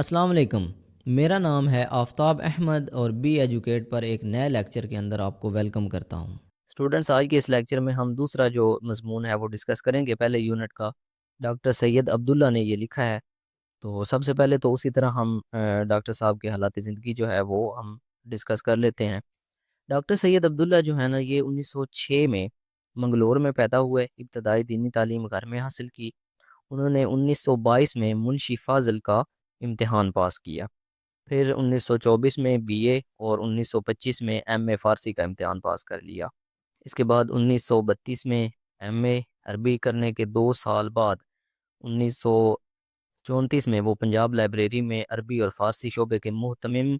السلام علیکم۔ میرا نام ہے آفتاب احمد اور بی ایجوکیٹ پر ایک نئے لیکچر کے اندر آپ کو ویلکم کرتا ہوں۔ اسٹوڈنٹس، آج کے اس لیکچر میں ہم دوسرا جو مضمون ہے وہ ڈسکس کریں گے، پہلے یونٹ کا۔ ڈاکٹر سید عبداللہ نے یہ لکھا ہے، تو سب سے پہلے تو اسی طرح ہم ڈاکٹر صاحب کے حالات زندگی جو ہے وہ ہم ڈسکس کر لیتے ہیں۔ ڈاکٹر سید عبداللہ جو ہے نا، یہ 1906 میں منگلور میں پیدا ہوئے۔ ابتدائی دینی تعلیم گھر میں حاصل کی۔ انہوں نے 1922 میں منشی فاضل کا امتحان پاس کیا، پھر 1924 میں بی اے اور 1925 میں ایم اے فارسی کا امتحان پاس کر لیا۔ اس کے بعد 1932 میں ایم اے عربی کرنے کے 2 سال بعد 1934 میں وہ پنجاب لائبریری میں عربی اور فارسی شعبے کے محتمم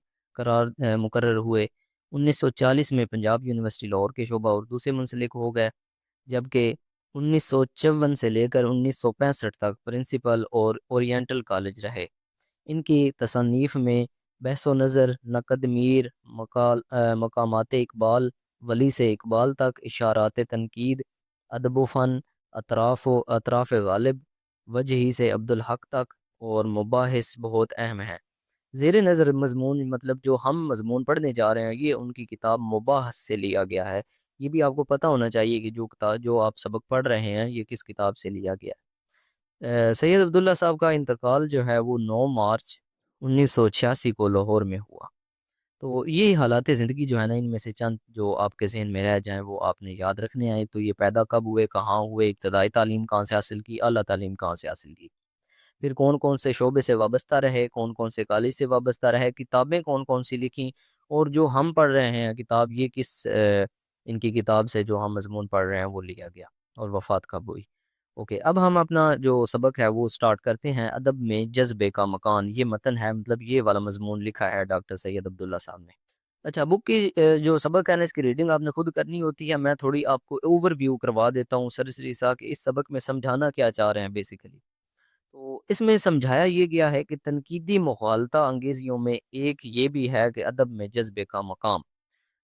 مقرر ہوئے۔ 1940 میں پنجاب یونیورسٹی لاہور کے شعبہ اردو سے منسلک ہو گئے، جبکہ 1954 سے لے کر 1965 تک پرنسپل اور اورینٹل کالج رہے۔ ان کی تصانیف میں بحث و نظر، نقد میر، مقامات اقبال، ولی سے اقبال تک، اشارات تنقید، ادب و فن، اطراف غالب، وجہی سے عبدالحق تک اور مباحث بہت اہم ہیں۔ زیر نظر مضمون، مطلب جو ہم مضمون پڑھنے جا رہے ہیں، یہ ان کی کتاب مباحث سے لیا گیا ہے۔ یہ بھی آپ کو پتہ ہونا چاہیے کہ جو آپ سبق پڑھ رہے ہیں یہ کس کتاب سے لیا گیا ہے۔ سید عبداللہ صاحب کا انتقال جو ہے وہ 9 مارچ 1986 کو لاہور میں ہوا۔ تو یہ حالات زندگی جو ہے نا، ان میں سے چند جو آپ کے ذہن میں رہ جائیں وہ آپ نے یاد رکھنے آئے۔ تو یہ پیدا کب ہوئے، کہاں ہوئے، ابتدائی تعلیم کہاں سے حاصل کی، اعلیٰ تعلیم کہاں سے حاصل کی، پھر کون کون سے شعبے سے وابستہ رہے، کون کون سے کالج سے وابستہ رہے، کتابیں کون کون سی لکھیں، اور جو ہم پڑھ رہے ہیں کتاب، یہ کس ان کی کتاب سے جو ہم مضمون پڑھ رہے ہیں وہ لیا گیا، اور وفات کب ہوئی۔ اوکے، اب ہم اپنا جو سبق ہے وہ سٹارٹ کرتے ہیں۔ ادب میں جذبے کا مکان، یہ متن ہے، مطلب یہ والا مضمون لکھا ہے ڈاکٹر سید عبداللہ صاحب نے۔ اچھا، بک کی جو سبق ہے نا، اس کی ریڈنگ آپ نے خود کرنی ہوتی ہے۔ میں تھوڑی آپ کو اوور ویو کروا دیتا ہوں سرسری سا کہ اس سبق میں سمجھانا کیا چاہ رہے ہیں بیسیکلی۔ تو اس میں سمجھایا یہ گیا ہے کہ تنقیدی مغالطہ انگیزیوں میں ایک یہ بھی ہے کہ ادب میں جذبے کا مقام،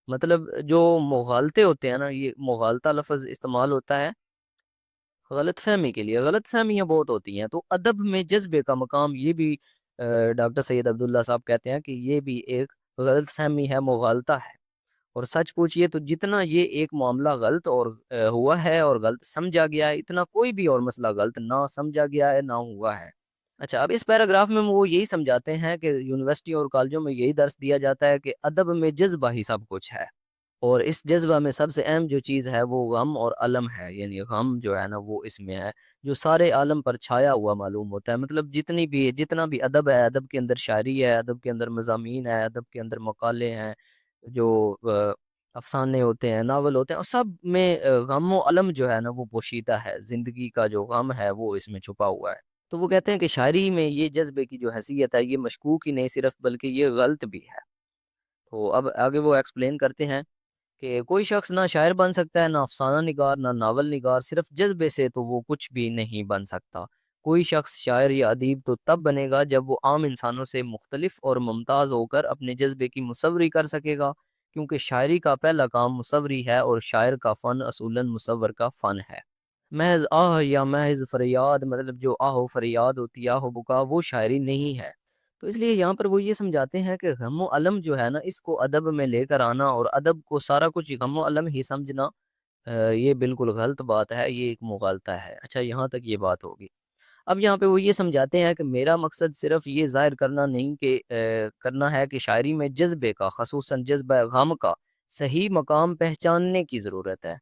مطلب جو مغالطے ہوتے ہیں نا، یہ مغالطہ لفظ استعمال ہوتا ہے غلط فہمی کے لیے۔ غلط فہمیاں بہت ہوتی ہیں، تو ادب میں جذبے کا مقام، یہ بھی ڈاکٹر سید عبداللہ صاحب کہتے ہیں کہ یہ بھی ایک غلط فہمی ہے، مغالطہ ہے۔ اور سچ پوچھئے تو جتنا یہ ایک معاملہ غلط اور ہوا ہے اور غلط سمجھا گیا ہے، اتنا کوئی بھی اور مسئلہ غلط نہ سمجھا گیا ہے، نہ ہوا ہے۔ اچھا، اب اس پیراگراف میں وہ یہی سمجھاتے ہیں کہ یونیورسٹی اور کالجوں میں یہی درس دیا جاتا ہے کہ ادب میں جذبہ ہی سب کچھ ہے، اور اس جذبہ میں سب سے اہم جو چیز ہے وہ غم اور علم ہے، یعنی غم جو ہے نا وہ اس میں ہے جو سارے عالم پر چھایا ہوا معلوم ہوتا ہے۔ مطلب جتنا بھی ادب ہے، ادب کے اندر شاعری ہے، ادب کے اندر مضامین ہے، ادب کے اندر مقالے ہیں، جو افسانے ہوتے ہیں، ناول ہوتے ہیں، اور سب میں غم و علم جو ہے نا وہ پوشیدہ ہے۔ زندگی کا جو غم ہے وہ اس میں چھپا ہوا ہے۔ تو وہ کہتے ہیں کہ شاعری میں یہ جذبے کی جو حیثیت ہے، یہ مشکوک ہی نہیں صرف بلکہ یہ غلط بھی ہے۔ تو اب آگے وہ ایکسپلین کرتے ہیں کہ کوئی شخص نہ شاعر بن سکتا ہے، نہ افسانہ نگار، نہ ناول نگار، صرف جذبے سے تو وہ کچھ بھی نہیں بن سکتا۔ کوئی شخص شاعر یا ادیب تو تب بنے گا جب وہ عام انسانوں سے مختلف اور ممتاز ہو کر اپنے جذبے کی مصوری کر سکے گا، کیونکہ شاعری کا پہلا کام مصوری ہے، اور شاعر کا فن اصولاً مصور کا فن ہے۔ محض آہ یا محض فریاد، مطلب جو آہ و فریاد ہوتی ہے، آہ و بکا، وہ شاعری نہیں ہے۔ تو اس لیے یہاں پر وہ یہ سمجھاتے ہیں کہ غم و علم جو ہے نا، اس کو ادب میں لے کر آنا اور ادب کو سارا کچھ غم و علم ہی سمجھنا، یہ بالکل غلط بات ہے، یہ ایک مغالطہ ہے۔ اچھا، یہاں تک یہ بات ہوگی۔ اب یہاں پہ وہ یہ سمجھاتے ہیں کہ میرا مقصد صرف یہ ظاہر کرنا نہیں کہ کرنا ہے کہ شاعری میں جذبے کا، خصوصاً جذبہ غم کا صحیح مقام پہچاننے کی ضرورت ہے،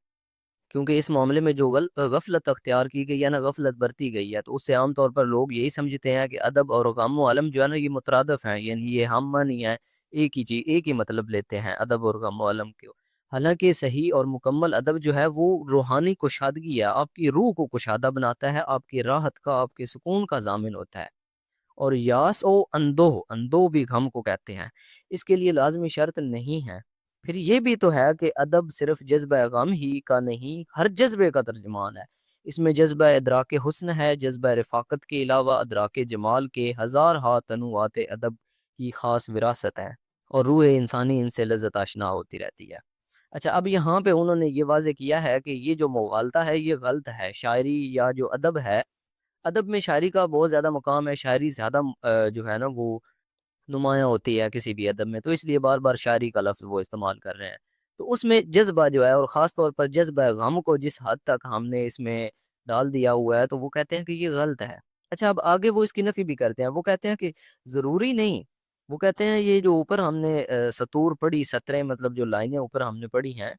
کیونکہ اس معاملے میں جو غفلت اختیار کی گئی ہے نا، غفلت برتی گئی ہے، تو اس سے عام طور پر لوگ یہی سمجھتے ہیں کہ ادب اور غم و علم جو ہے نا یہ مترادف ہیں، یعنی یہ ہم نہیں ہیں، ایک ہی چیز، ایک ہی مطلب لیتے ہیں ادب اور غم و علم کے۔ حالانکہ صحیح اور مکمل ادب جو ہے وہ روحانی کشادگی ہے، آپ کی روح کو کشادہ بناتا ہے، آپ کی راحت کا، آپ کے سکون کا ضامن ہوتا ہے۔ اور یاس و اندوہ بھی غم کو کہتے ہیں، اس کے لیے لازمی شرط نہیں ہے۔ پھر یہ بھی تو ہے کہ ادب صرف جذبہ غم ہی کا نہیں، ہر جذبے کا ترجمان ہے۔ اس میں جذبہ ادراک حسن ہے، جذبہ رفاقت کے علاوہ ادراک جمال کے ہزار ہا تنوعات ادب کی خاص وراثت ہے، اور روح انسانی ان سے لذت آشنا ہوتی رہتی ہے۔ اچھا، اب یہاں پہ انہوں نے یہ واضح کیا ہے کہ یہ جو مغالطہ ہے یہ غلط ہے۔ شاعری یا جو ادب ہے، ادب میں شاعری کا بہت زیادہ مقام ہے، شاعری زیادہ جو ہے نا وہ نمایاں ہوتی ہے کسی بھی ادب میں، تو اس لیے بار بار شاعری کا لفظ وہ استعمال کر رہے ہیں۔ تو اس میں جذبہ جو ہے، اور خاص طور پر جذبہ غم کو جس حد تک ہم نے اس میں ڈال دیا ہوا ہے، تو وہ کہتے ہیں کہ یہ غلط ہے۔ اچھا، اب آگے وہ اس کی نفی بھی کرتے ہیں، وہ کہتے ہیں کہ ضروری نہیں، وہ کہتے ہیں یہ جو اوپر ہم نے سطور پڑھی، سطریں مطلب جو لائنیں اوپر ہم نے پڑھی ہیں،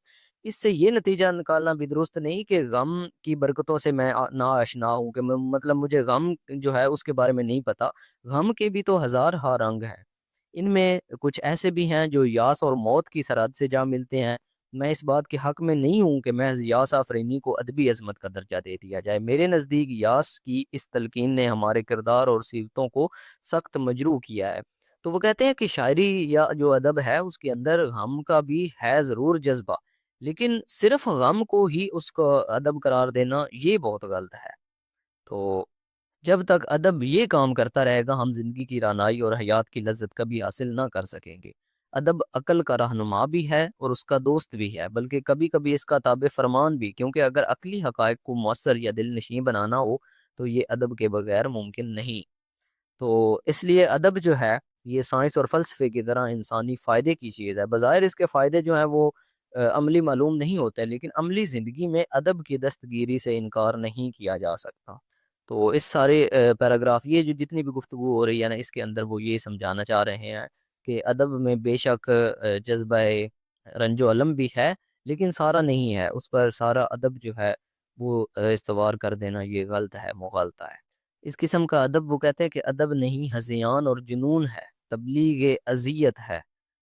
اس سے یہ نتیجہ نکالنا بھی درست نہیں کہ غم کی برکتوں سے میں نا آشنا ہوں، کہ مطلب مجھے غم جو ہے اس کے بارے میں نہیں پتا۔ غم کے بھی تو ہزار ہا رنگ ہیں، ان میں کچھ ایسے بھی ہیں جو یاس اور موت کی سرحد سے جا ملتے ہیں۔ میں اس بات کے حق میں نہیں ہوں کہ محض یاس آفرینی کو ادبی عظمت کا درجہ دے دیا جائے۔ میرے نزدیک یاس کی اس تلقین نے ہمارے کردار اور سیرتوں کو سخت مجروح کیا ہے۔ تو وہ کہتے ہیں کہ شاعری یا جو ادب ہے اس کے اندر غم کا بھی ہے ضرور جذبہ، لیکن صرف غم کو ہی اس کو ادب قرار دینا یہ بہت غلط ہے۔ تو جب تک ادب یہ کام کرتا رہے گا، ہم زندگی کی رعنائی اور حیات کی لذت کبھی حاصل نہ کر سکیں گے۔ ادب عقل کا رہنما بھی ہے اور اس کا دوست بھی ہے، بلکہ کبھی کبھی اس کا تابع فرمان بھی، کیونکہ اگر عقلی حقائق کو مؤثر یا دل نشیں بنانا ہو تو یہ ادب کے بغیر ممکن نہیں۔ تو اس لیے ادب جو ہے یہ سائنس اور فلسفے کی طرح انسانی فائدے کی چیز ہے۔ بظاہر اس کے فائدے جو ہیں وہ عملی معلوم نہیں ہوتے، لیکن عملی زندگی میں ادب کی دستگیری سے انکار نہیں کیا جا سکتا۔ تو اس سارے پیراگراف، یہ جو جتنی بھی گفتگو ہو رہی ہے نا، اس کے اندر وہ یہ سمجھانا چاہ رہے ہیں کہ ادب میں بے شک جذبہ رنج و علم بھی ہے، لیکن سارا نہیں ہے، اس پر سارا ادب جو ہے وہ استوار کر دینا یہ غلط ہے، مغالطہ ہے۔ اس قسم کا ادب وہ کہتے ہیں کہ ادب نہیں، ہذیان اور جنون ہے، تبلیغ اذیت ہے،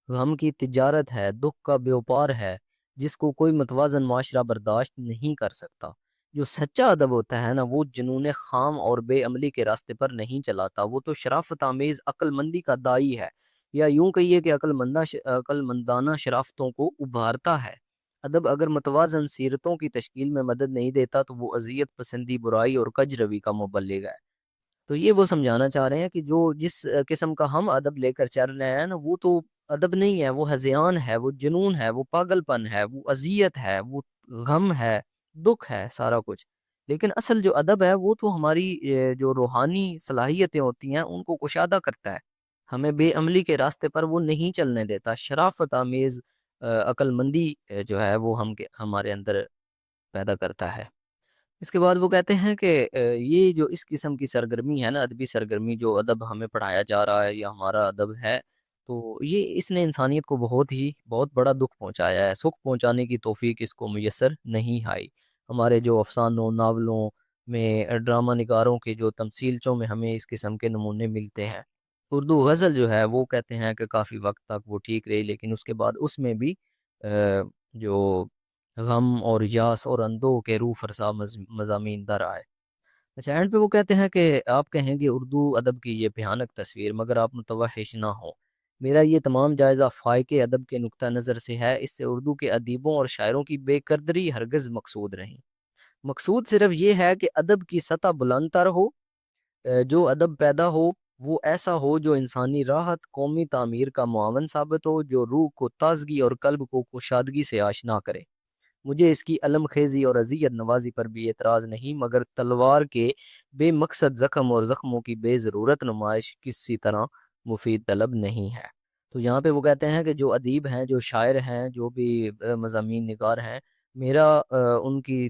غم کی تجارت ہے، دکھ کا بیوپار ہے، جس کو کوئی متوازن معاشرہ برداشت نہیں کر سکتا۔ جو سچا ادب ہوتا ہے نا، وہ جنون خام اور بے عملی کے راستے پر نہیں چلاتا، وہ تو شرافت آمیز عقل مندی کا دائی ہے، یا یوں کہیے کہ عقل مندانہ شرافتوں کو ابھارتا ہے۔ ادب اگر متوازن سیرتوں کی تشکیل میں مدد نہیں دیتا تو وہ اذیت پسندی، برائی اور کج روی کا مبلغ ہے۔ تو یہ وہ سمجھانا چاہ رہے ہیں کہ جو جس قسم کا ہم ادب لے کر چل رہے ہیں نا، وہ تو ادب نہیں ہے، وہ ہذیان ہے، وہ جنون ہے، وہ پاگل پن ہے، وہ اذیت ہے، وہ غم ہے، دکھ ہے، سارا کچھ۔ لیکن اصل جو ادب ہے وہ تو ہماری جو روحانی صلاحیتیں ہوتی ہیں ان کو کشادہ کرتا ہے، ہمیں بے عملی کے راستے پر وہ نہیں چلنے دیتا، شرافت آمیز عقل مندی جو ہے وہ ہمارے اندر پیدا کرتا ہے۔ اس کے بعد وہ کہتے ہیں کہ یہ جو اس قسم کی سرگرمی ہے نا، ادبی سرگرمی، جو ادب ہمیں پڑھایا جا رہا ہے یا ہمارا ادب ہے، تو یہ اس نے انسانیت کو بہت بڑا دکھ پہنچایا ہے، سکھ پہنچانے کی توفیق اس کو میسر نہیں آئی۔ ہمارے جو افسانوں، ناولوں میں، ڈرامہ نگاروں کے جو تمثیلچوں میں ہمیں اس قسم کے نمونے ملتے ہیں۔ اردو غزل جو ہے وہ کہتے ہیں کہ کافی وقت تک وہ ٹھیک رہی، لیکن اس کے بعد اس میں بھی جو غم اور یاس اور اندوہ کے روح فرسا مضامین در آئے۔ اچھا، اینڈ پہ وہ کہتے ہیں کہ آپ کہیں گے اردو ادب کی یہ بھیانک تصویر، مگر آپ متوحش نہ ہو، میرا یہ تمام جائزہ فائق ادب کے نقطہ نظر سے ہے، اس سے اردو کے ادیبوں اور شاعروں کی بے قدری ہرگز مقصود نہیں۔ مقصود صرف یہ ہے کہ ادب کی سطح بلند تر ہو، جو ادب پیدا ہو وہ ایسا ہو جو انسانی راحت، قومی تعمیر کا معاون ثابت ہو، جو روح کو تازگی اور قلب کو کشادگی سے آشنا کرے۔ مجھے اس کی علم خیزی اور اذیت نوازی پر بھی اعتراض نہیں، مگر تلوار کے بے مقصد زخم اور زخموں کی بے ضرورت نمائش کسی طرح مفید طلب نہیں ہے۔ تو یہاں پہ وہ کہتے ہیں کہ جو ادیب ہیں، جو شاعر ہیں، جو بھی مضامین نگار ہیں، میرا ان کی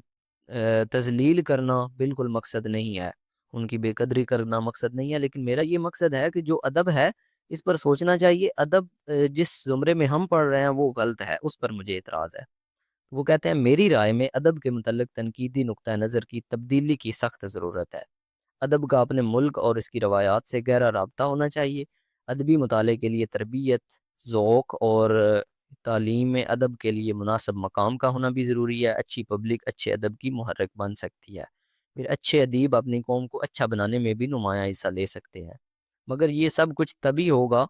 تذلیل کرنا بالکل مقصد نہیں ہے، ان کی بے قدری کرنا مقصد نہیں ہے، لیکن میرا یہ مقصد ہے کہ جو ادب ہے اس پر سوچنا چاہیے۔ ادب جس زمرے میں ہم پڑھ رہے ہیں وہ غلط ہے، اس پر مجھے اعتراض ہے۔ وہ کہتے ہیں میری رائے میں ادب کے متعلق تنقیدی نقطہ نظر کی تبدیلی کی سخت ضرورت ہے۔ ادب کا اپنے ملک اور اس کی روایات سے گہرا رابطہ ہونا چاہیے۔ ادبی مطالعے کے لیے تربیت، ذوق اور تعلیم میں ادب کے لیے مناسب مقام کا ہونا بھی ضروری ہے۔ اچھی پبلک اچھے ادب کی محرک بن سکتی ہے، پھر اچھے ادیب اپنی قوم کو اچھا بنانے میں بھی نمایاں حصہ لے سکتے ہیں، مگر یہ سب کچھ تبھی ہوگا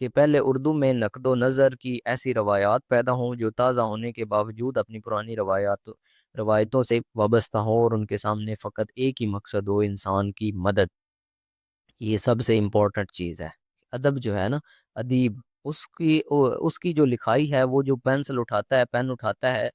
کہ پہلے اردو میں نقد و نظر کی ایسی روایات پیدا ہوں جو تازہ ہونے کے باوجود اپنی پرانی روایتوں سے وابستہ ہوں، اور ان کے سامنے فقط ایک ہی مقصد ہو، انسان کی مدد۔ یہ سب سے امپورٹنٹ چیز ہے۔ ادب جو ہے نا، ادیب، اس کی جو لکھائی ہے، وہ جو پینسل اٹھاتا ہے، پین اٹھاتا ہے،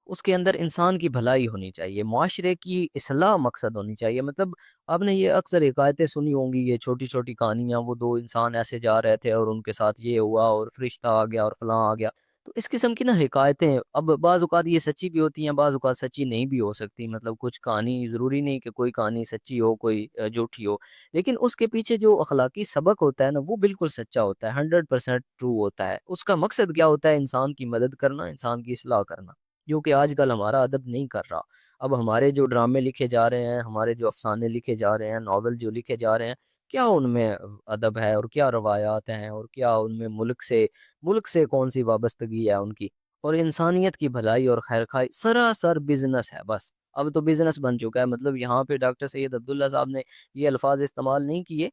اس کے اندر انسان کی بھلائی ہونی چاہیے، معاشرے کی اصلاح مقصد ہونی چاہیے۔ مطلب آپ نے یہ اکثر حکایتیں سنی ہوں گی، یہ چھوٹی چھوٹی کہانیاں، وہ دو انسان ایسے جا رہے تھے اور ان کے ساتھ یہ ہوا اور فرشتہ آ گیا اور فلاں آ گیا۔ تو اس قسم کی نا حکایتیں اب بعض اوقات یہ سچی بھی ہوتی ہیں، بعض اوقات سچی نہیں بھی ہو سکتی۔ مطلب کچھ کہانی ضروری نہیں کہ کوئی کہانی سچی ہو کوئی جھوٹی ہو، لیکن اس کے پیچھے جو اخلاقی سبق ہوتا ہے نا وہ بالکل سچا ہوتا ہے، 100% ٹرو ہوتا ہے۔ اس کا مقصد کیا ہوتا ہے؟ انسان کی مدد کرنا، انسان کی اصلاح کرنا، جو کہ آج کل ہمارا ادب نہیں کر رہا۔ اب ہمارے جو ڈرامے لکھے جا رہے ہیں، ہمارے جو افسانے لکھے جا رہے ہیں، ناول جو لکھے جا رہے ہیں، کیا ان میں ادب ہے اور کیا روایات ہیں اور کیا ان میں ملک سے کون سی وابستگی ہے ان کی، اور انسانیت کی بھلائی اور خیر خواہی؟ سراسر بزنس ہے بس، اب تو بزنس بن چکا ہے۔ مطلب یہاں پہ ڈاکٹر سید عبداللہ صاحب نے یہ الفاظ استعمال نہیں کیے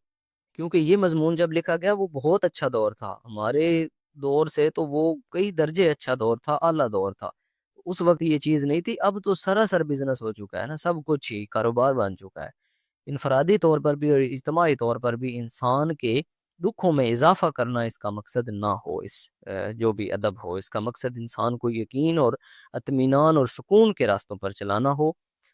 کیونکہ یہ مضمون جب لکھا گیا وہ بہت اچھا دور تھا، ہمارے دور سے تو وہ کئی درجے اچھا دور تھا، اعلیٰ دور تھا۔ اس وقت یہ چیز نہیں تھی، اب تو سراسر بزنس ہو چکا ہے نا، سب کچھ ہی کاروبار بن چکا ہے۔ انفرادی طور پر بھی اور اجتماعی طور پر بھی انسان کے دکھوں میں اضافہ کرنا اس کا مقصد نہ ہو، جو بھی ادب ہو اس کا مقصد انسان کو یقین اور اطمینان اور سکون کے راستوں پر چلانا ہو۔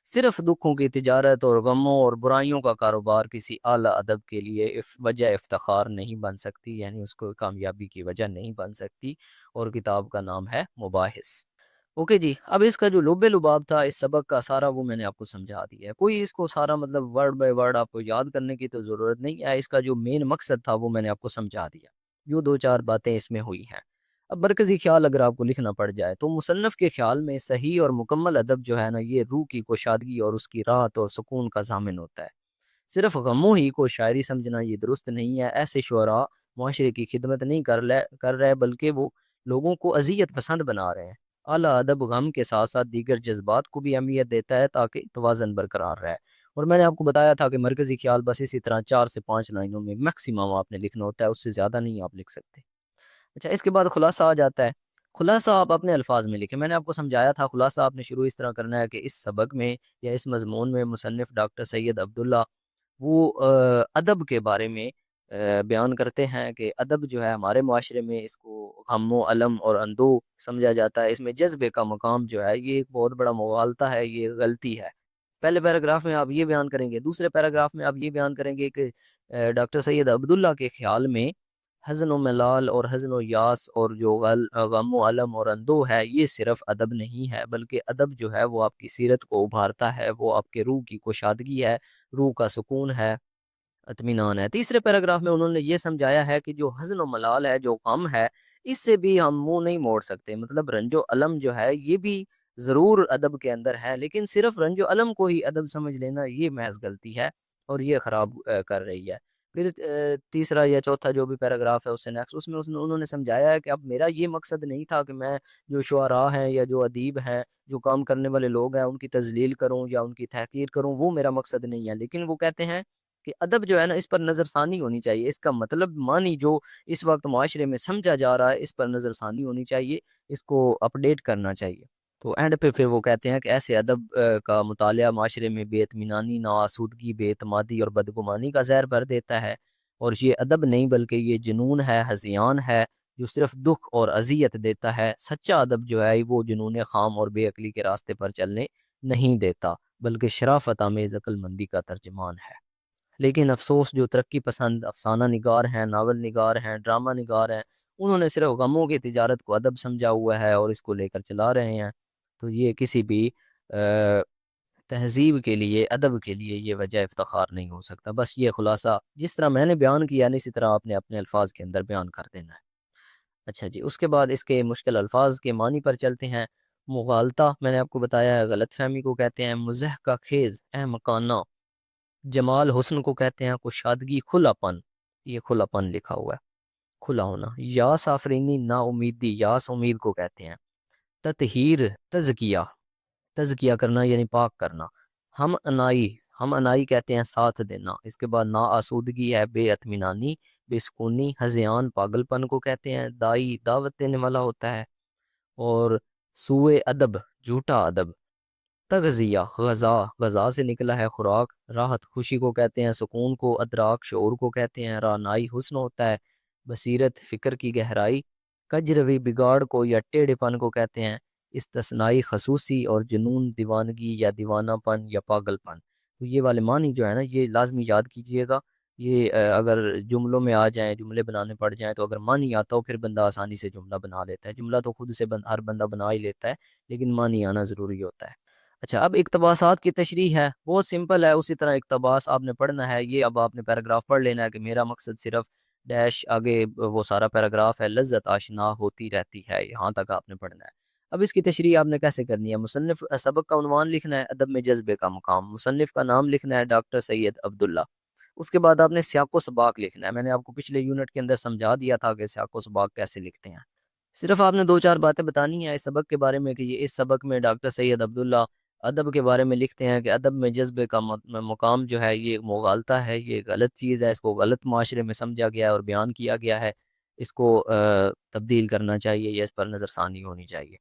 صرف دکھوں کی تجارت اور غموں اور برائیوں کا کاروبار کسی اعلیٰ ادب کے لیے وجہ افتخار نہیں بن سکتی، یعنی اس کو کامیابی کی وجہ نہیں بن سکتی، اور کتاب کا نام ہے مباحث۔ اوکے جی، اب اس کا جو لب لباب تھا اس سبق کا سارا وہ میں نے آپ کو سمجھا دیا ہے، کوئی اس کو سارا مطلب ورڈ بائی ورڈ آپ کو یاد کرنے کی تو ضرورت نہیں ہے، اس کا جو مین مقصد تھا وہ میں نے آپ کو سمجھا دیا، جو دو چار باتیں اس میں ہوئی ہیں۔ اب مرکزی خیال اگر آپ کو لکھنا پڑ جائے تو مصنف کے خیال میں صحیح اور مکمل ادب جو ہے نا یہ روح کی کوشادگی اور اس کی راحت اور سکون کا ضامن ہوتا ہے۔ صرف غموں ہی کو شاعری سمجھنا یہ درست نہیں ہے، ایسے شعراء معاشرے کی خدمت نہیں کر رہے بلکہ وہ لوگوں کو اذیت پسند بنا رہے ہیں۔ اعلیٰ ادب غم کے ساتھ ساتھ دیگر جذبات کو بھی اہمیت دیتا ہے تاکہ توازن برقرار رہے، اور میں نے آپ کو بتایا تھا کہ مرکزی خیال بس اسی طرح 4 سے 5 لائنوں میں میکسیمم آپ نے لکھنا ہوتا ہے، اس سے زیادہ نہیں آپ لکھ سکتے۔ اچھا، اس کے بعد خلاصہ آ جاتا ہے۔ خلاصہ آپ اپنے الفاظ میں لکھیں، میں نے آپ کو سمجھایا تھا خلاصہ آپ نے شروع اس طرح کرنا ہے کہ اس سبق میں یا اس مضمون میں مصنف ڈاکٹر سید عبداللہ وہ ادب کے بارے میں بیان کرتے ہیں کہ ادب جو ہے ہمارے معاشرے میں اس کو غم و الم اور اندوہ سمجھا جاتا ہے، اس میں جذبے کا مقام جو ہے یہ ایک بہت بڑا مغالطہ ہے، یہ غلطی ہے۔ پہلے پیراگراف میں آپ یہ بیان کریں گے، دوسرے پیراگراف میں آپ یہ بیان کریں گے کہ ڈاکٹر سید عبداللہ کے خیال میں حزن و ملال اور حزن و یاس اور جو غم و علم اور اندوہ ہے یہ صرف ادب نہیں ہے، بلکہ ادب جو ہے وہ آپ کی سیرت کو ابھارتا ہے، وہ آپ کے روح کی کوشادگی ہے، روح کا سکون ہے، اطمینان ہے۔ تیسرے پیراگراف میں انہوں نے یہ سمجھایا ہے کہ جو حزن و ملال ہے، جو غم ہے، اس سے بھی ہم منہ نہیں موڑ سکتے۔ مطلب رنج و علم جو ہے یہ بھی ضرور ادب کے اندر ہے، لیکن صرف رنج و علم کو ہی ادب سمجھ لینا یہ محض غلطی ہے اور یہ خراب کر رہی ہے۔ پھر تیسرا یا چوتھا جو بھی پیراگراف ہے اس سے نیکسٹ، اس میں انہوں نے سمجھایا ہے کہ اب میرا یہ مقصد نہیں تھا کہ میں جو شعراء ہیں یا جو ادیب ہیں، جو کام کرنے والے لوگ ہیں، ان کی تذلیل کروں یا ان کی تحقیر کروں، وہ میرا مقصد نہیں ہے، لیکن وہ کہتے ہیں کہ ادب جو ہے نا اس پر نظر ثانی ہونی چاہیے، اس کا مطلب معنی جو اس وقت معاشرے میں سمجھا جا رہا ہے اس پر نظر ثانی ہونی چاہیے، اس کو اپڈیٹ کرنا چاہیے۔ تو اینڈ پہ پھر وہ کہتے ہیں کہ ایسے ادب کا مطالعہ معاشرے میں بے اطمینانی، ناآسودگی، بے اعتمادی اور بدگمانی کا زہر بھر دیتا ہے، اور یہ ادب نہیں بلکہ یہ جنون ہے، ہذیان ہے، جو صرف دکھ اور اذیت دیتا ہے۔ سچا ادب جو ہے وہ جنون خام اور بے عقلی کے راستے پر چلنے نہیں دیتا، بلکہ شرافت آمیز عقل مندی کا ترجمان ہے۔ لیکن افسوس جو ترقی پسند افسانہ نگار ہیں، ناول نگار ہیں، ڈرامہ نگار ہیں، انہوں نے صرف غموں کی تجارت کو ادب سمجھا ہوا ہے اور اس کو لے کر چلا رہے ہیں، تو یہ کسی بھی تہذیب کے لیے، ادب کے لیے یہ وجہ افتخار نہیں ہو سکتا۔ بس یہ خلاصہ جس طرح میں نے بیان کیا اسی طرح آپ نے اپنے الفاظ کے اندر بیان کر دینا ہے۔ اچھا جی، اس کے بعد اس کے مشکل الفاظ کے معنی پر چلتے ہیں۔ مغالطہ میں نے آپ کو بتایا ہے غلط فہمی کو کہتے ہیں، مزح کا خیز، احمقانہ، جمال حسن کو کہتے ہیں، کشادگی، کھلا پن، یہ کھلا پن لکھا ہوا ہے، کھلا ہونا، یاس آفرینی، نا امیدی، یاس امید کو کہتے ہیں، تطہیر، تزکیہ، تزکیہ کرنا یعنی پاک کرنا، ہم انائی، ہم انائی کہتے ہیں ساتھ دینا۔ اس کے بعد نا آسودگی ہے بے اطمینانی، بے سکونی، ہذیان پاگل پن کو کہتے ہیں، دائی دعوت دینے والا ہوتا ہے، اور سوء ادب جھوٹا ادب، تغذیہ غذا، غذا سے نکلا ہے خوراک، راحت خوشی کو کہتے ہیں، سکون کو، ادراک شعور کو کہتے ہیں، رانائی حسن ہوتا ہے، بصیرت فکر کی گہرائی، کجروی بگاڑ کو یا ٹیڑھے پن کو کہتے ہیں، استثنائی خصوصی اور جنون دیوانگی یا دیوانہ پن یا پاگل پن۔ تو یہ والے معنی جو ہے نا یہ لازمی یاد کیجئے گا۔ یہ اگر جملوں میں آ جائیں، جملے بنانے پڑ جائیں تو اگر معنی آتا ہو پھر بندہ آسانی سے جملہ بنا لیتا ہے۔ جملہ تو خود سے ہر بندہ بنا ہی لیتا ہے، لیکن معنی آنا ضروری ہوتا ہے۔ اچھا، اب اقتباسات کی تشریح ہے، بہت سمپل ہے۔ اسی طرح اقتباس آپ نے پڑھنا ہے، یہ اب آپ نے پیراگراف پڑھ لینا ہے کہ میرا مقصد صرف ڈیش آگے وہ سارا پیراگراف ہے، لذت آشنا ہوتی رہتی ہے، یہاں تک آپ نے پڑھنا ہے۔ اب اس کی تشریح آپ نے کیسے کرنی ہے؟ مصنف سبق کا عنوان لکھنا ہے، ادب میں جذبے کا مقام، مصنف کا نام لکھنا ہے ڈاکٹر سید عبداللہ۔ اس کے بعد آپ نے سیاق و سباق لکھنا ہے۔ میں نے آپ کو پچھلے یونٹ کے اندر سمجھا دیا تھا کہ سیاق و سباق کیسے لکھتے ہیں۔ صرف آپ نے دو چار باتیں بتانی ہیں اس سبق کے بارے میں کہ یہ اس سبق میں ڈاکٹر سید عبداللہ ادب کے بارے میں لکھتے ہیں کہ ادب میں جذبے کا مقام جو ہے یہ مغالطہ ہے، یہ غلط چیز ہے، اس کو غلط معاشرے میں سمجھا گیا ہے اور بیان کیا گیا ہے، اس کو تبدیل کرنا چاہیے یا اس پر نظر ثانی ہونی چاہیے۔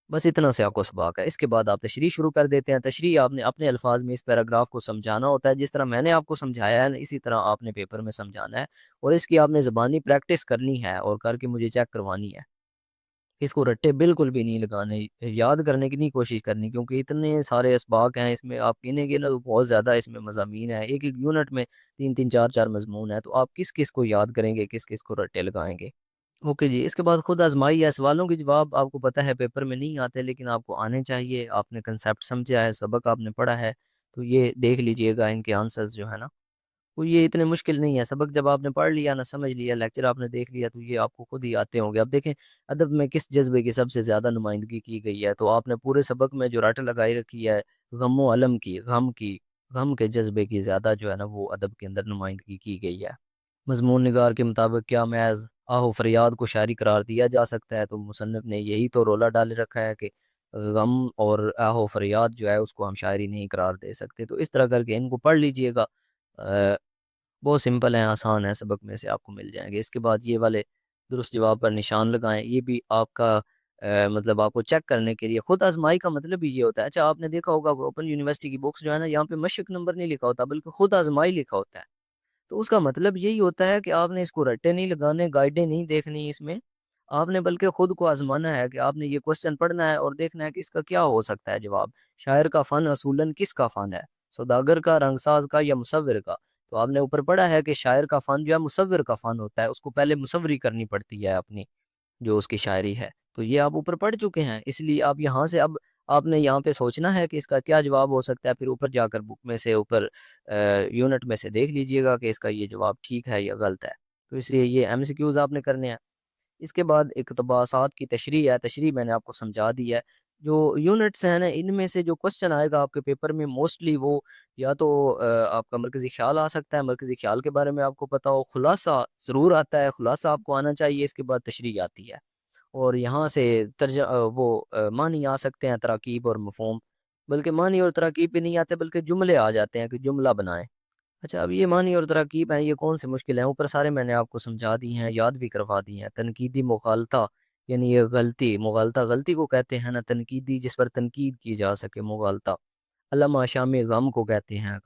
بس اتنا سیاق و سباق ہے۔ اس کے بعد آپ تشریح شروع کر دیتے ہیں۔ تشریح آپ نے اپنے الفاظ میں اس پیراگراف کو سمجھانا ہوتا ہے، جس طرح میں نے آپ کو سمجھایا ہے اسی طرح آپ نے پیپر میں سمجھانا ہے، اور اس کی آپ نے زبانی پریکٹس کرنی ہے اور کر کے مجھے چیک کروانی ہے۔ اس کو رٹے بالکل بھی نہیں لگانے، یاد کرنے کی نہیں کوشش کرنی، کیونکہ اتنے سارے اسباق ہیں اس میں، آپ گنے گے نا تو بہت زیادہ اس میں مضامین ہیں، ایک ایک یونٹ میں تین تین چار چار مضمون ہیں، تو آپ کس کس کو یاد کریں گے، کس کس کو رٹے لگائیں گے؟ اوکے جی، اس کے بعد خود آزمائی ہے۔ سوالوں کے جواب آپ کو پتہ ہے پیپر میں نہیں آتے، لیکن آپ کو آنے چاہیے۔ آپ نے کنسیپٹ سمجھا ہے، سبق آپ نے پڑھا ہے، تو یہ دیکھ لیجئے گا ان کے آنسرز جو ہے نا وہ یہ اتنے مشکل نہیں ہے۔ سبق جب آپ نے پڑھ لیا نا، سمجھ لیا، لیکچر آپ نے دیکھ لیا، تو یہ آپ کو خود ہی آتے ہوں گے۔ اب دیکھیں ادب میں کس جذبے کی سب سے زیادہ نمائندگی کی گئی ہے، تو آپ نے پورے سبق میں جو رٹ لگائی رکھی ہے غم و علم کی، غم کے جذبے کی زیادہ جو ہے نا وہ ادب کے اندر نمائندگی کی گئی ہے۔ مضمون نگار کے مطابق کیا محض آہ و فریاد کو شاعری قرار دیا جا سکتا ہے؟ تو مصنف نے یہی تو رولا ڈال رکھا ہے کہ غم اور آہ و فریاد جو ہے اس کو ہم شاعری نہیں قرار دے سکتے۔ تو اس طرح کر کے ان کو پڑھ لیجئے گا، بہت سمپل ہیں، آسان ہیں، سبق میں سے آپ کو مل جائیں گے۔ اس کے بعد یہ والے درست جواب پر نشان لگائیں، یہ بھی آپ کا مطلب آپ کو چیک کرنے کے لیے۔ خود آزمائی کا مطلب ہی یہ ہوتا ہے۔ اچھا، آپ نے دیکھا ہوگا اوپن یونیورسٹی کی بکس جو ہے نا، یہاں پہ مشق نمبر نہیں لکھا ہوتا بلکہ خود آزمائی لکھا ہوتا ہے۔ تو اس کا مطلب یہی ہوتا ہے کہ آپ نے اس کو رٹے نہیں لگانے، گائیڈیں نہیں دیکھنی اس میں، آپ نے بلکہ خود کو آزمانا ہے کہ آپ نے یہ کوشچن پڑھنا ہے اور دیکھنا ہے کہ اس کا کیا ہو سکتا ہے جواب۔ شاعر کا فن اصولاً کس کا فن ہے؟ سوداگر کا، رنگساز کا، یا مصور کا؟ تو آپ نے اوپر پڑھا ہے کہ شاعر کا فن جو ہے مصور کا فن ہوتا ہے، اس کو پہلے مصوری کرنی پڑتی ہے اپنی جو اس کی شاعری ہے۔ تو یہ آپ اوپر پڑھ چکے ہیں، اس لیے آپ یہاں سے اب آپ نے یہاں پہ سوچنا ہے کہ اس کا کیا جواب ہو سکتا ہے، پھر اوپر جا کر بک میں سے اوپر یونٹ میں سے دیکھ لیجئے گا کہ اس کا یہ جواب ٹھیک ہے یا غلط ہے۔ تو اس لیے یہ ایم سی کیوز آپ نے کرنے ہیں۔ اس کے بعد اقتباسات کی تشریح ہے، تشریح میں نے آپ کو سمجھا دی ہے۔ جو یونٹس ہیں نا ان میں سے جو کوشچن آئے گا آپ کے پیپر میں موسٹلی وہ یا تو آپ کا مرکزی خیال آ سکتا ہے، مرکزی خیال کے بارے میں آپ کو پتا ہو، خلاصہ ضرور آتا ہے، خلاصہ آپ کو آنا چاہیے، اس کے بعد تشریح آتی ہے، اور یہاں سے معنی آ سکتے ہیں، تراکیب اور مفہوم، بلکہ معنی اور تراکیب بھی نہیں آتے بلکہ جملے آ جاتے ہیں کہ جملہ بنائیں۔ اچھا، اب یہ معنی اور تراکیب ہیں، یہ کون سے مشکل ہیں؟ اوپر سارے میں نے آپ کو سمجھا دی ہیں، یاد بھی کروا دی ہیں۔ تنقیدی مغالطہ یعنی یہ غلطی، مغالطہ غلطی کو کہتے ہیں نا، تنقیدی جس پر تنقید کی جا سکے، مغالطہ۔ علامہ شامی غم کو کہتے ہیں،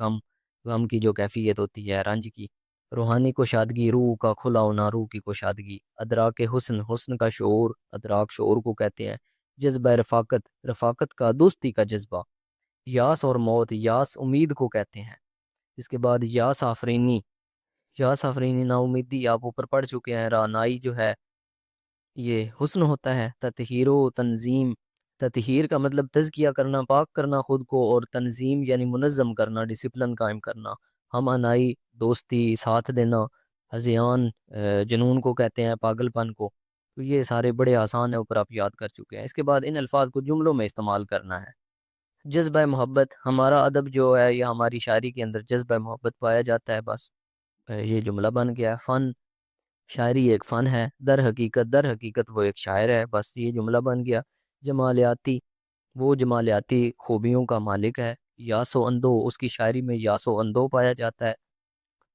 غم کی جو کیفیت ہوتی ہے، رنج کی۔ روحانی کشادگی، روح کا کھلا ہونا، روح کی کشادگی۔ ادراک حسن، حسن کا شعور، ادراک شعور کو کہتے ہیں۔ جذبہ رفاقت، رفاقت کا، دوستی کا جذبہ۔ یاس اور موت، یاس امید کو کہتے ہیں۔ اس کے بعد یاس آفرینی، یاس آفرینی نا امیدی آپ اوپر پڑھ چکے ہیں۔ رانائی جو ہے یہ حسن ہوتا ہے۔ تطہیر و تنظیم، تطہیر کا مطلب تزکیہ کرنا، پاک کرنا خود کو، اور تنظیم یعنی منظم کرنا، ڈسپلن قائم کرنا۔ ہم آنائی، دوستی، ساتھ دینا۔ ہذیان، جنون کو کہتے ہیں، پاگل پن کو۔ تو یہ سارے بڑے آسان ہیں، اوپر آپ یاد کر چکے ہیں۔ اس کے بعد ان الفاظ کو جملوں میں استعمال کرنا ہے۔ جذبہ محبت، ہمارا ادب جو ہے یا ہماری شاعری کے اندر جذبہ محبت پایا جاتا ہے، بس یہ جملہ بن گیا۔ فن، شاعری ایک فن ہے، در حقیقت وہ ایک شاعر ہے، بس یہ جملہ بن گیا۔ جمالیاتی، وہ جمالیاتی خوبیوں کا مالک ہے۔ یاس و اندو، اس کی شاعری میں یاس و اندو پایا جاتا ہے۔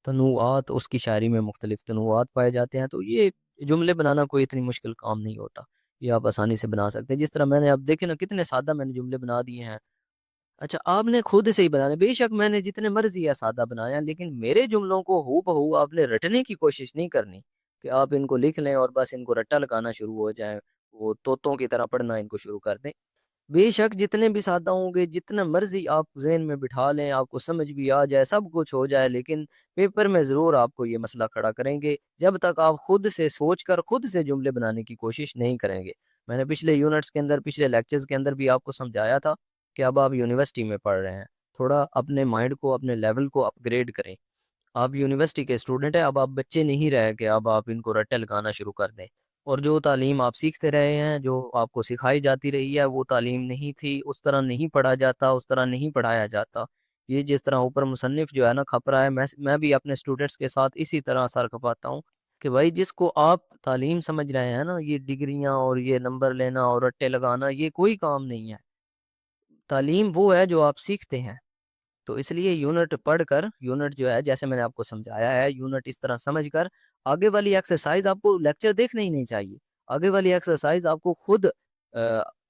تنوعات، اس کی شاعری میں مختلف تنوعات پائے جاتے ہیں۔ تو یہ جملے بنانا کوئی اتنی مشکل کام نہیں ہوتا، یہ آپ آسانی سے بنا سکتے ہیں، جس طرح میں نے اب دیکھیں نا کتنے سادہ میں نے جملے بنا دیے ہیں۔ اچھا، آپ نے خود سے ہی بنانے، بے شک میں نے جتنے مرضی ہے سادہ بنایا، لیکن میرے جملوں کو ہو بہو آپ نے رٹنے کی کوشش نہیں کرنی کہ آپ ان کو لکھ لیں اور بس ان کو رٹا لگانا شروع ہو جائیں، وہ طوطوں کی طرح پڑھنا ان کو شروع کر دیں۔ بے شک جتنے بھی سادہ ہوں گے، جتنا مرضی آپ ذہن میں بٹھا لیں، آپ کو سمجھ بھی آ جائے، سب کچھ ہو جائے، لیکن پیپر میں ضرور آپ کو یہ مسئلہ کھڑا کریں گے جب تک آپ خود سے سوچ کر خود سے جملے بنانے کی کوشش نہیں کریں گے۔ میں نے پچھلے یونٹس کے اندر، پچھلے لیکچرز کے اندر بھی آپ کو سمجھایا تھا کہ اب آپ یونیورسٹی میں پڑھ رہے ہیں، تھوڑا اپنے مائنڈ کو، اپنے لیول کو اپ گریڈ کریں۔ آپ یونیورسٹی کے اسٹوڈنٹ ہیں، اب آپ بچے نہیں رہے کہ اب آپ ان کو رٹے لگانا شروع کر دیں، اور جو تعلیم آپ سیکھتے رہے ہیں، جو آپ کو سکھائی جاتی رہی ہے، وہ تعلیم نہیں تھی، اس طرح نہیں پڑھا جاتا، اس طرح نہیں پڑھایا جاتا۔ یہ جس طرح اوپر مصنف جو ہے نا کھپ رہا ہے، میں بھی اپنے اسٹوڈنٹس کے ساتھ اسی طرح اثر کھپاتا ہوں کہ بھائی جس کو آپ تعلیم سمجھ رہے ہیں نا، یہ ڈگریاں اور یہ نمبر لینا اور رٹے لگانا، یہ کوئی کام نہیں ہے۔ تعلیم وہ ہے جو آپ سیکھتے ہیں۔ تو اس لیے یونٹ پڑھ کر، یونٹ جو ہے جیسے میں نے آپ کو سمجھایا ہے، یونٹ اس طرح سمجھ کر آگے والی ایکسرسائز آپ کو لیکچر دیکھنا ہی نہیں چاہیے، آگے والی ایکسرسائز آپ کو خود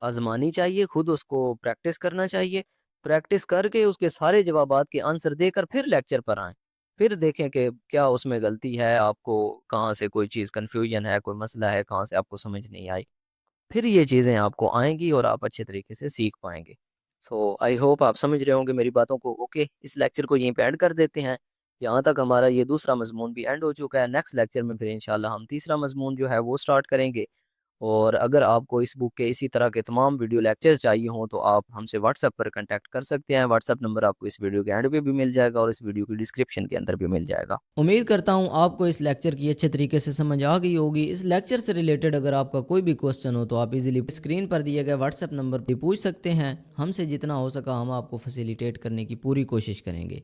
آزمانی چاہیے، خود اس کو پریکٹس کرنا چاہیے، پریکٹس کر کے اس کے سارے جوابات کے آنسر دے کر پھر لیکچر پر آئیں، پھر دیکھیں کہ کیا اس میں غلطی ہے، آپ کو کہاں سے کوئی چیز کنفیوژن ہے، کوئی مسئلہ ہے، کہاں سے آپ کو سمجھ نہیں آئی، پھر یہ چیزیں آپ کو آئیں گی اور آپ اچھے طریقے سے سیکھ پائیں گے۔ سو آئی ہوپ آپ سمجھ رہے ہوں گے میری باتوں کو۔ اوکے، اس لیکچر کو یہیں پہ اینڈ کر دیتے ہیں۔ یہاں تک ہمارا یہ دوسرا مضمون بھی اینڈ ہو چکا ہے۔ نیکسٹ لیکچر میں پھر انشاءاللہ ہم تیسرا مضمون جو ہے وہ سٹارٹ کریں گے، اور اگر آپ کو اس بک کے اسی طرح کے تمام ویڈیو لیکچرز چاہیے ہوں تو آپ ہم سے واٹس ایپ پر کنٹیکٹ کر سکتے ہیں۔ واٹس ایپ نمبر آپ کو اس ویڈیو کے اینڈ پہ بھی مل جائے گا اور اس ویڈیو کی ڈسکرپشن کے اندر بھی مل جائے گا۔ امید کرتا ہوں آپ کو اس لیکچر کی اچھے طریقے سے سمجھ آ گئی ہوگی۔ اس لیکچر سے ریلیٹڈ اگر آپ کا کوئی بھی کوسچن ہو تو آپ ایزیلی اسکرین پر دیے گئے واٹس ایپ نمبر پہ پوچھ سکتے ہیں۔ ہم سے جتنا ہو سکا ہم آپ کو فیسیلیٹیٹ کرنے کی پوری کوشش کریں گے۔